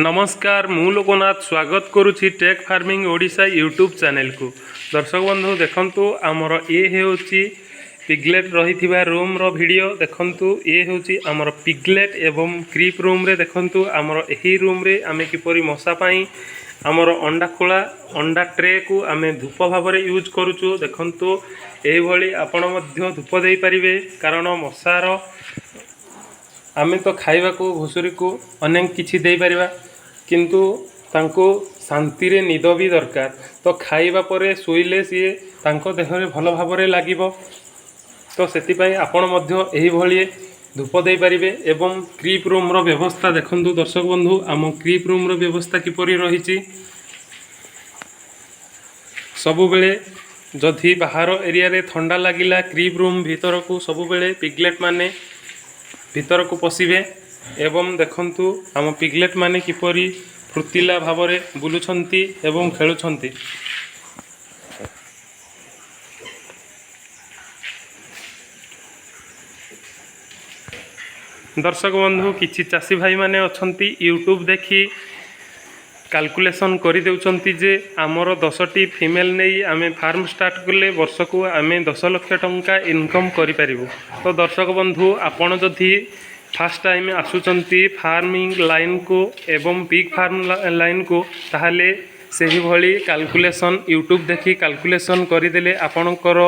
नमस्कार मु लोकनाथ स्वागत करुछि tech farming Odisha YouTube channel को। दर्शक बंधु देखंतु आमर ये हेउछि पिगलेट रही रूम रो वीडियो देखंतु। ये हेउछि आमर पिगलेट एवं क्रीप रूम रे देखंतु आमर एही रूम रे आमे किपरि मशा पाई आमर अंडा खोला अंडा ट्रे को आमे धूप भाव में यूज करूछु। देखंतु एही भली आपण मध्य धूप देई परिबे, कारण मशार आमे तो खाइबा को घुसुरी को अनेक किछि देई परिबा, किंतु तांको शांति रे निद भी दरकार। तो खाइबा परे सोइले सी तांको देह रे भल भाव में लागिबो। तो सेति पई आपण मध्य एही भली धूप देई परिबे। एवं क्रीप रूम रो व्यवस्था देखंतु दर्शक बंधु, आम क्रीप रूम रो व्यवस्था किपरि रहिछि। सबु बेले जदि बाहर एरिया रे ठंडा लागिला क्रीप रूम भीतर को सबु बेले पिगलेट माने भीतर को पशिबे। एवं देखंतु आम पिगलेट माने किपरि फुर्तिला भाव में बुलुछंती एवं खेलुछंती। दर्शक बंधु किछि चाषी भाई माने अछंती यूट्यूब देखी कैलकुलेशन कर देउछंती जे आमर 10टी फीमेल नहीं आमे फार्म स्टार्ट कले वर्ष को आमे 10 लाख टंका इनकम करि परिबो। तो दर्शक बंधु आपण जदि फास्ट टाइम आसुचंती फार्मिंग लाइन को एवं पिग फार्म लाइन को, ताहले सही भली कैलकुलेशन यूट्यूब देखी कैलकुलेशन करदेले आपणकर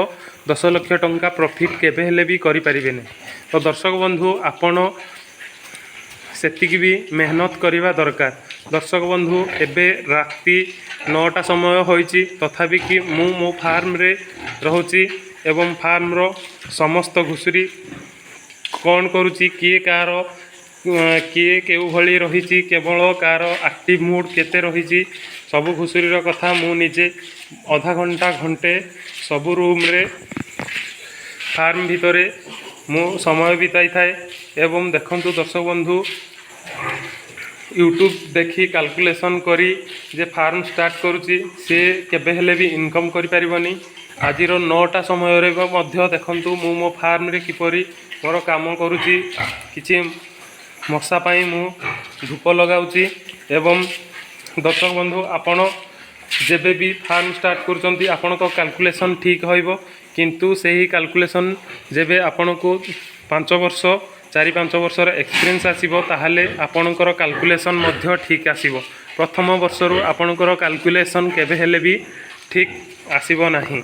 10 लाख टंका प्रॉफिट केबे हेले भी करि परिबेनी। तो दर्शक बंधु आपण सेतिकी भी मेहनत करवा दरकार। दर्शक बंधु एबे राति 9टा समय होइछि, तथापि कि मो फार्म रे रहुछि एवं फार्म रो समस्त घुसुरी कौन करुछि, किए कार किए केउ भली रहिछि, केवल कार एक्टिव मूड केते रहिछि, सब घुसुरी रो कथा मु निजे आधा घंटा घंटे सब रूम रे फार्म भितरे मु समय बिताई थाए। एवं देखंतु दर्शक बंधु यूट्यूब देखी कैलकुलेशन करी जे फार्म स्टार्ट करुछि से केबे हेले भी इनकम करि परिबनी। आज 9टा समय रे मध्य देखंतु मु मो फार्म रे किपरि मोर काम करुछि, किछि मशा पाई मु धूप लगाउछि। एवं दर्शक बंधु आपण जेबे भी फार्म स्टार्ट करुचंती आपण को कैलकुलेशन ठीक होइबो, किंतु सही कैलकुलेशन जेबे आपण को 5 वर्ष 4-5 वर्षर एक्सपीरियंस आसीबो, ताहाले आपणकर कैलकुलेशन मध्य ठीक आसीबो। प्रथम वर्षरू आपणकर कैलकुलेशन केबे हेले भी ठीक आसीबो नाही।